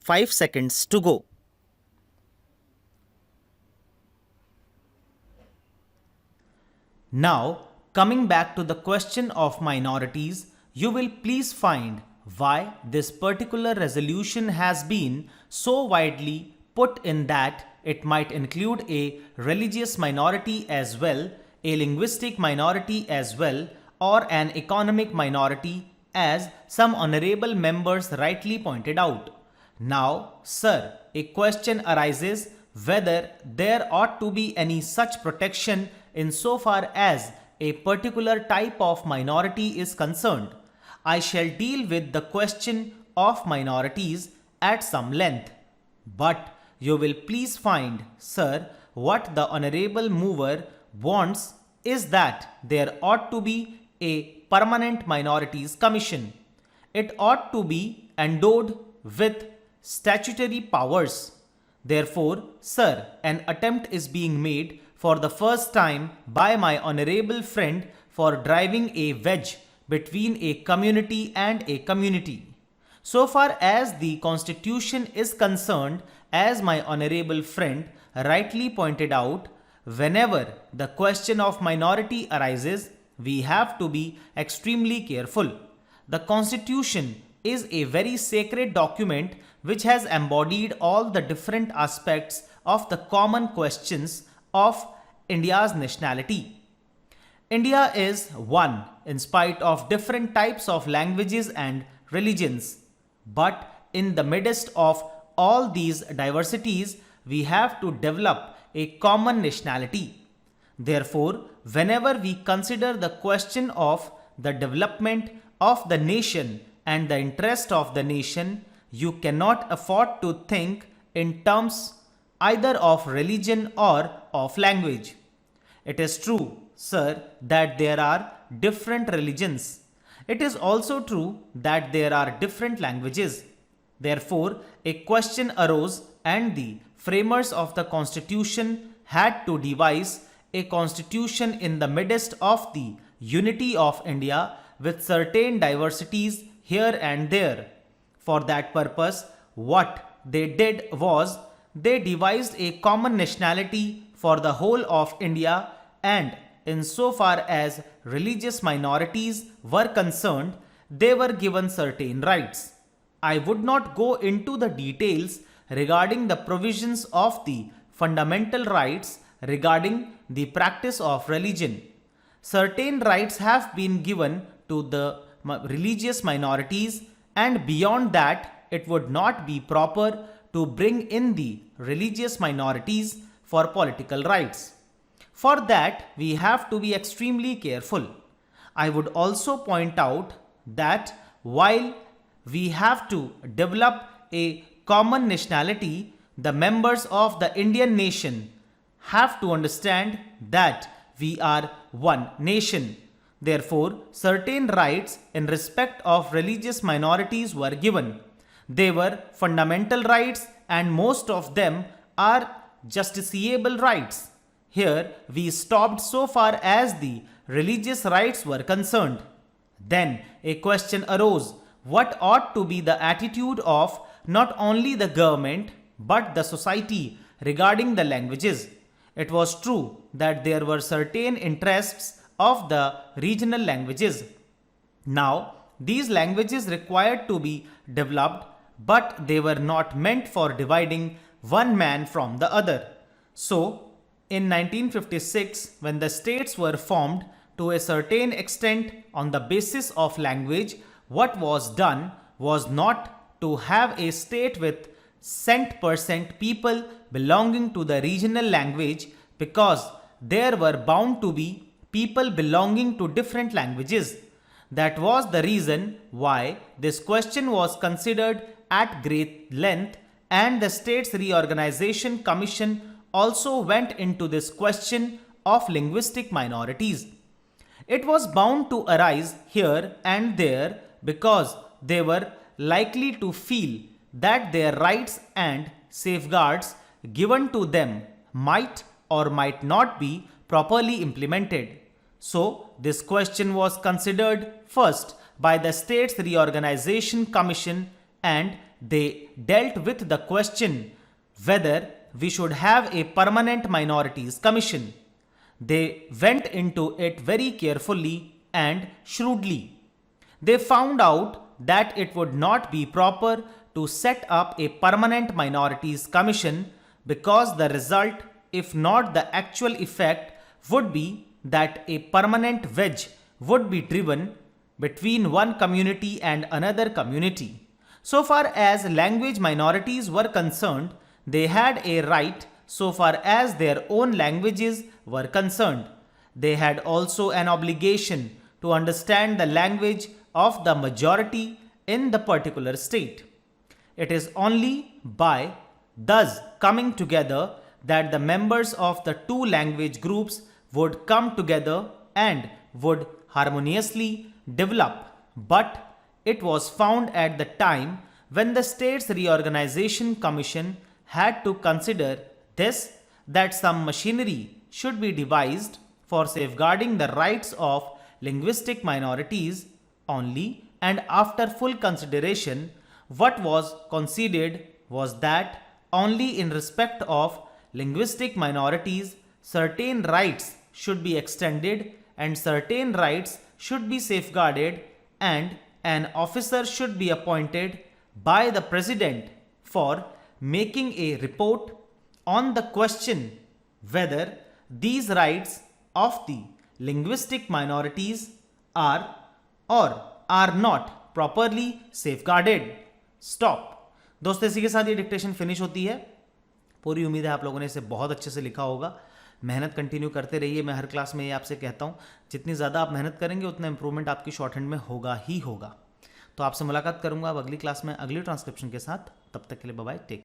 5 seconds to go. Now, coming back to the question of minorities, you will please find why this particular resolution has been so widely put in that it might include a religious minority as well, a linguistic minority as well, or an economic minority, as some honorable members rightly pointed out. Now, sir, a question arises whether there ought to be any such protection insofar as a particular type of minority is concerned. I shall deal with the question of minorities at some length. But you will please find, sir, what the honorable mover wants is that there ought to be a permanent minorities commission. It ought to be endowed with statutory powers. Therefore, sir, an attempt is being made for the first time by my honorable friend for driving a wedge between a community and a community. So far as the constitution is concerned, as my honorable friend rightly pointed out, whenever the question of minority arises, we have to be extremely careful. The constitution is a very sacred document which has embodied all the different aspects of the common questions of India's nationality. India is one in spite of different types of languages and religions. But in the midst of all these diversities, we have to develop a common nationality. Therefore, whenever we consider the question of the development of the nation and the interest of the nation, you cannot afford to think in terms either of religion or of language. It is true, sir, that there are different religions. It is also true that there are different languages. Therefore, a question arose and the framers of the constitution had to devise a constitution in the midst of the unity of India with certain diversities here and there. For that purpose, what they did was they devised a common nationality for the whole of India, and insofar as religious minorities were concerned, they were given certain rights. I would not go into the details regarding the provisions of the fundamental rights regarding the practice of religion. Certain rights have been given to the religious minorities, and beyond that, it would not be proper to bring in the religious minorities for political rights. For that, we have to be extremely careful. I would also point out that while we have to develop a common nationality, the members of the Indian nation have to understand that we are one nation. Therefore, certain rights in respect of religious minorities were given. They were fundamental rights, and most of them are justiciable rights. Here we stopped so far as the religious rights were concerned. Then a question arose: what ought to be the attitude of not only the government but the society regarding the languages? It was true that there were certain interests of the regional languages. Now, these languages required to be developed, but they were not meant for dividing one man from the other. So, in 1956, when the states were formed to a certain extent on the basis of language, what was done was not to have a state with cent% people belonging to the regional language, because there were bound to be people belonging to different languages. That was the reason why this question was considered at great length, and the States Reorganization Commission also went into this question of linguistic minorities. It was bound to arise here and there because they were likely to feel that their rights and safeguards given to them might or might not be properly implemented. So, this question was considered first by the States Reorganization Commission, and they dealt with the question whether we should have a permanent minorities commission. They went into it very carefully and shrewdly. They found out that it would not be proper to set up a permanent minorities commission because the result, if not the actual effect, would be that a permanent wedge would be driven between one community and another community. So far as language minorities were concerned, they had a right so far as their own languages were concerned. They had also an obligation to understand the language of the majority in the particular state. It is only by thus coming together that the members of the two language groups would come together and would harmoniously develop. But it was found at the time when the States Reorganization Commission had to consider this that some machinery should be devised for safeguarding the rights of linguistic minorities only, and after full consideration, what was conceded was that only in respect of linguistic minorities certain rights should be extended and certain rights should be safeguarded, and an officer should be appointed by the President for making a report on the question whether these rights of the linguistic minorities are or are not properly safeguarded. Stop. दोस्तों इसी के साथ ये dictation finish होती है। पूरी उम्मीद है आप लोगों ने इसे बहुत अच्छे से लिखा होगा। मेहनत कंटिन्यू करते रहिए। मैं हर क्लास में ये आपसे कहता हूँ, जितनी ज़्यादा आप मेहनत करेंगे उतना इंप्रूवमेंट आपकी शॉर्ट हैंड में होगा ही होगा। तो आपसे मुलाकात करूंगा अब अगली क्लास में अगली ट्रांसक्रिप्शन के साथ। तब तक के लिए बाय बाय, टेक केयर।